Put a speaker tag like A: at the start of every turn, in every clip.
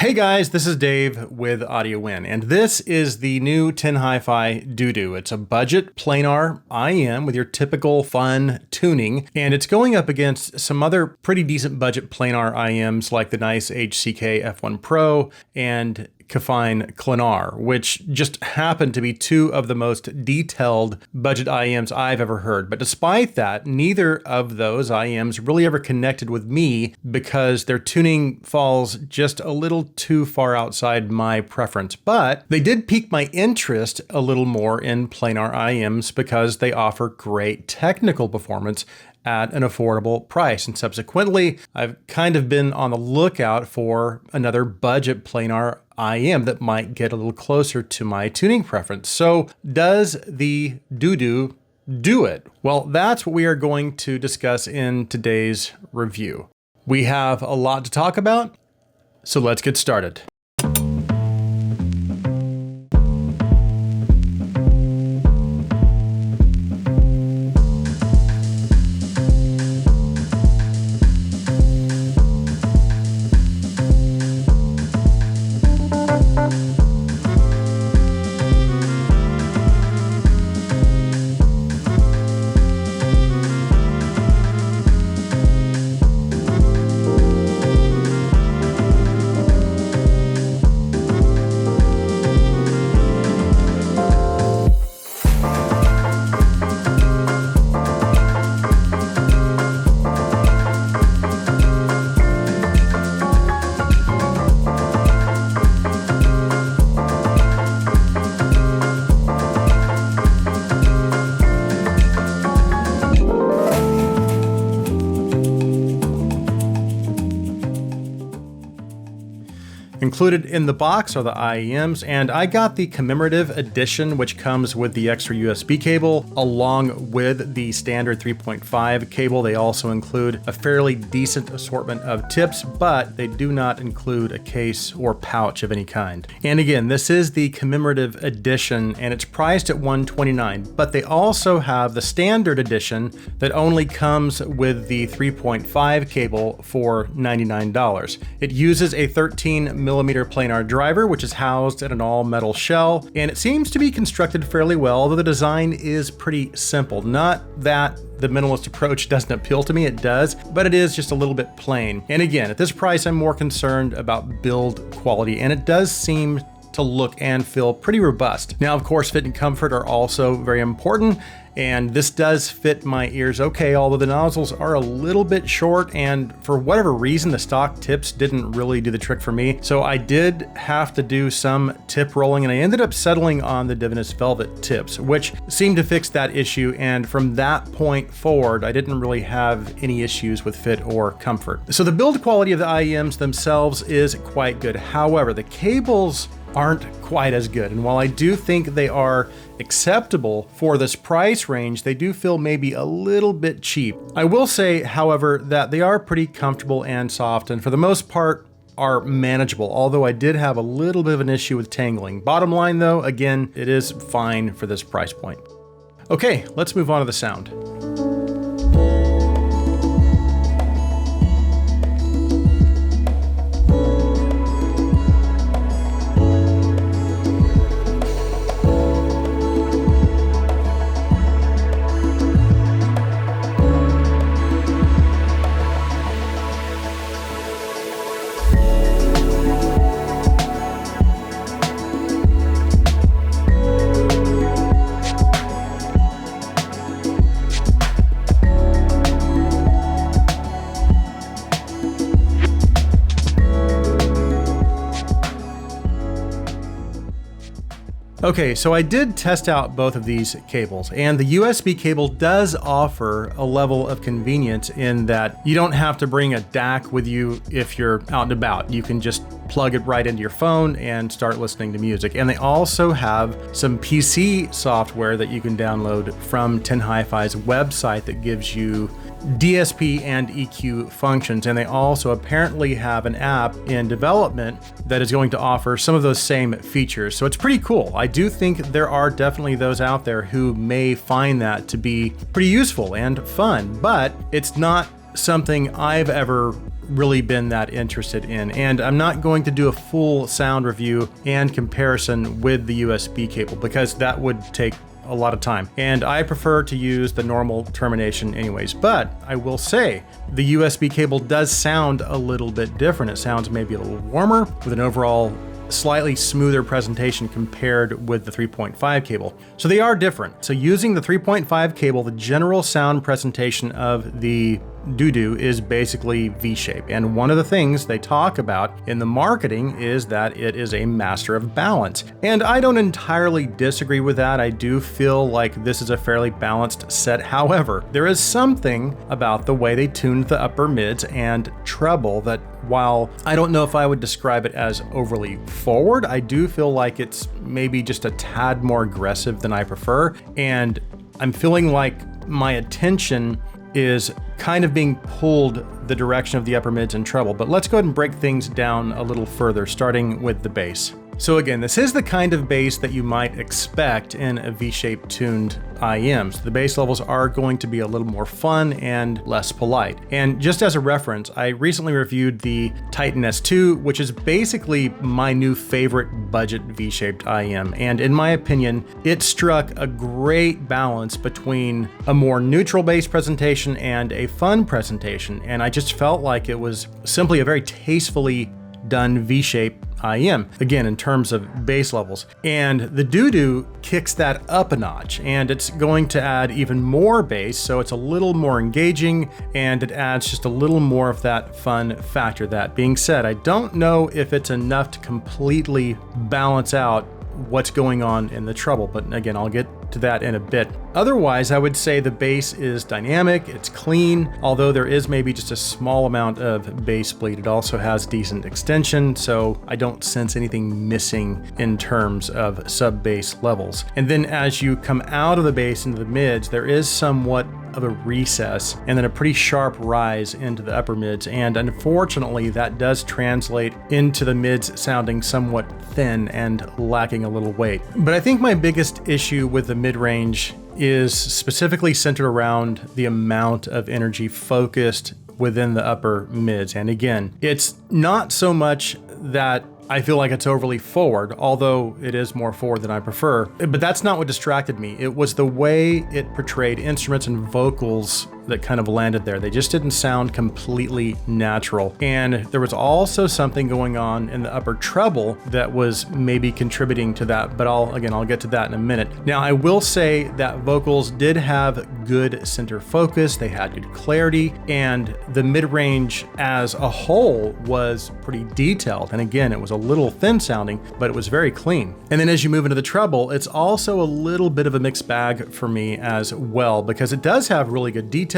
A: Hey guys, this is Dave with Audio Win, and this is the new TinHifi DUDU. It's a budget planar IM with your typical fun tuning, and it's going up against some other pretty decent budget planar IMs like the nice HCK F1 Pro and Kafine Clanar, which just happen to be two of the most detailed budget IMs I've ever heard. But despite that, neither of those IMs really ever connected with me because their tuning falls just a little too far outside my preference. But they did pique my interest a little more in planar IMs because they offer great technical performance at an affordable price. And subsequently, I've kind of been on the lookout for another budget planar IM that might get a little closer to my tuning preference. So does the DUDU do it? Well, that's what we are going to discuss in today's review. We have a lot to talk about, so let's get started. Included in the box are the IEMs, and I got the commemorative edition, which comes with the extra USB cable along with the standard 3.5 cable. They also include a fairly decent assortment of tips, but they do not include a case or pouch of any kind. And again, this is the commemorative edition, and it's priced at $129, but they also have the standard edition that only comes with the 3.5 cable for $99. It uses a 13mm planar driver, which is housed in an all-metal shell, and it seems to be constructed fairly well, although the design is pretty simple. Not that the minimalist approach doesn't appeal to me, it does, but it is just a little bit plain. And again, at this price, I'm more concerned about build quality, and it does seem to look and feel pretty robust. Now, of course, fit and comfort are also very important, and this does fit my ears okay, although the nozzles are a little bit short, and for whatever reason, the stock tips didn't really do the trick for me. So I did have to do some tip rolling, and I ended up settling on the Divinus Velvet tips, which seemed to fix that issue. And from that point forward, I didn't really have any issues with fit or comfort. So the build quality of the IEMs themselves is quite good. However, the cables aren't quite as good. And while I do think they are acceptable for this price range, they do feel maybe a little bit cheap. I will say, however, that they are pretty comfortable and soft, and for the most part are manageable, although I did have a little bit of an issue with tangling. Bottom line though, again, it is fine for this price point. Okay, let's move on to the sound. Okay, so I did test out both of these cables, and the USB cable does offer a level of convenience in that you don't have to bring a DAC with you if you're out and about. You can just plug it right into your phone and start listening to music. And they also have some PC software that you can download from TinHifi's website that gives you DSP and EQ functions, and they also apparently have an app in development that is going to offer some of those same features. So it's pretty cool. I do think there are definitely those out there who may find that to be pretty useful and fun, but it's not something I've ever really been that interested in. And I'm not going to do a full sound review and comparison with the USB cable because that would take a lot of time. And I prefer to use the normal termination anyways. But I will say the USB cable does sound a little bit different. It sounds maybe a little warmer with an overall slightly smoother presentation compared with the 3.5 cable. So they are different. So using the 3.5 cable, the general sound presentation of the DUDU is basically V-shape. And one of the things they talk about in the marketing is that it is a master of balance. And I don't entirely disagree with that. I do feel like this is a fairly balanced set. However, there is something about the way they tuned the upper mids and treble that, while I don't know if I would describe it as overly forward, I do feel like it's maybe just a tad more aggressive than I prefer. And I'm feeling like my attention is kind of being pulled the direction of the upper mids and treble. But let's go ahead and break things down a little further, starting with the bass. So again, this is the kind of bass that you might expect in a V-shaped tuned IEM. So the bass levels are going to be a little more fun and less polite. And just as a reference, I recently reviewed the Titan S2, which is basically my new favorite budget V-shaped IEM. And in my opinion, it struck a great balance between a more neutral bass presentation and a fun presentation. And I just felt like it was simply a very tastefully done V-shape IEM, again, in terms of bass levels. And the DUDU kicks that up a notch, and it's going to add even more bass, so it's a little more engaging, and it adds just a little more of that fun factor. That being said, I don't know if it's enough to completely balance out what's going on in the treble, but again, I'll get to that in a bit. Otherwise, I would say the bass is dynamic, it's clean, although there is maybe just a small amount of bass bleed. It also has decent extension, so I don't sense anything missing in terms of sub-bass levels. And then as you come out of the bass into the mids, there is somewhat of a recess and then a pretty sharp rise into the upper mids. And unfortunately, that does translate into the mids sounding somewhat thin and lacking a little weight. But I think my biggest issue with the mid-range is specifically centered around the amount of energy focused within the upper mids. And again, it's not so much that I feel like it's overly forward, although it is more forward than I prefer. But that's not what distracted me. It was the way it portrayed instruments and vocals that kind of landed there. They just didn't sound completely natural. And there was also something going on in the upper treble that was maybe contributing to that, but I'll get to that in a minute. Now, I will say that vocals did have good center focus, they had good clarity, and the mid-range as a whole was pretty detailed. And again, it was a little thin sounding, but it was very clean. And then as you move into the treble, it's also a little bit of a mixed bag for me as well, because it does have really good detail.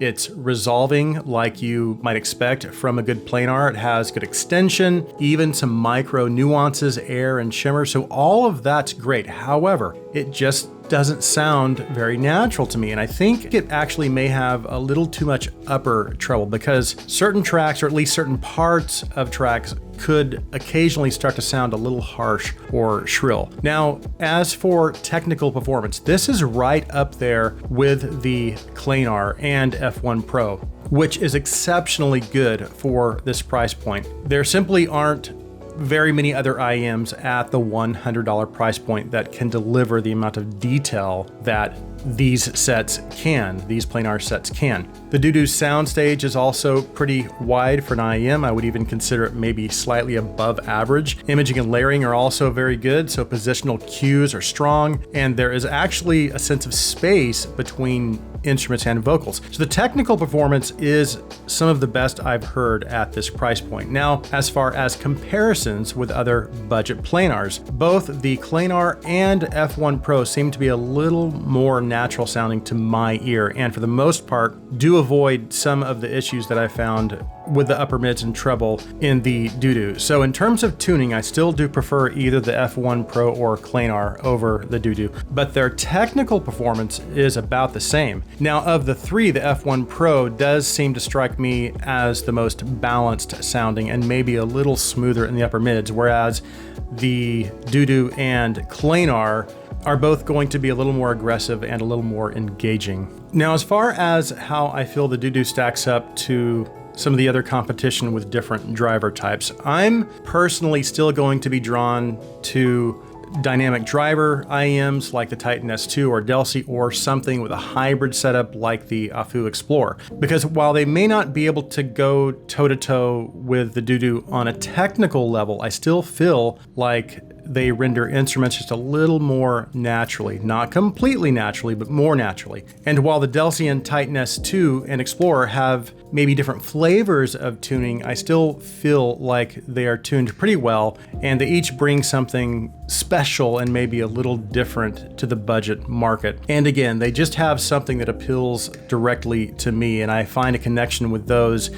A: It's resolving like you might expect from a good planar. It has good extension, even some micro nuances, air and shimmer. So all of that's great. However, it just doesn't sound very natural to me. And I think it actually may have a little too much upper treble, because certain tracks, or at least certain parts of tracks, could occasionally start to sound a little harsh or shrill. Now, as for technical performance, this is right up there with the Planar and F1 Pro, which is exceptionally good for this price point. There simply aren't very many other IEMs at the $100 price point that can deliver the amount of detail that these planar sets can. The DUDU soundstage is also pretty wide for an IEM. I would even consider it maybe slightly above average. Imaging and layering are also very good, so positional cues are strong, and there is actually a sense of space between instruments and vocals. So the technical performance is some of the best I've heard at this price point. Now, as far as comparisons with other budget planars, both the Planar and F1 Pro seem to be a little more natural sounding to my ear, and for the most part do avoid some of the issues that I found with the upper mids and treble in the DUDU. So in terms of tuning, I still do prefer either the F1 Pro or Planar over the DUDU, but their technical performance is about the same. Now, of the three, the F1 Pro does seem to strike me as the most balanced sounding and maybe a little smoother in the upper mids, whereas the DUDU and Planar are both going to be a little more aggressive and a little more engaging. Now, as far as how I feel the DUDU stacks up to some of the other competition with different driver types. I'm personally still going to be drawn to dynamic driver IEMs like the Titan S2 or Delci, or something with a hybrid setup like the AFU Explorer. Because while they may not be able to go toe-to-toe with the DUDU on a technical level, I still feel like they render instruments just a little more naturally. Not completely naturally, but more naturally. And while the Delci and Titan S2 and Explorer have maybe different flavors of tuning, I still feel like they are tuned pretty well, and they each bring something special and maybe a little different to the budget market. And again, they just have something that appeals directly to me, and I find a connection with those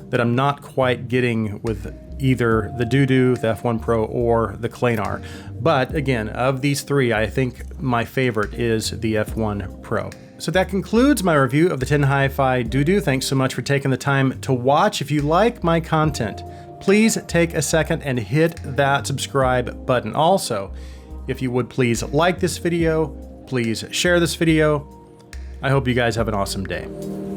A: that I'm not quite getting with either the DUDU, the F1 Pro, or the Klenar. But again, of these three, I think my favorite is the F1 Pro. So that concludes my review of the TinHifi DUDU. Thanks so much for taking the time to watch. If you like my content, please take a second and hit that subscribe button. Also, if you would please like this video, please share this video. I hope you guys have an awesome day.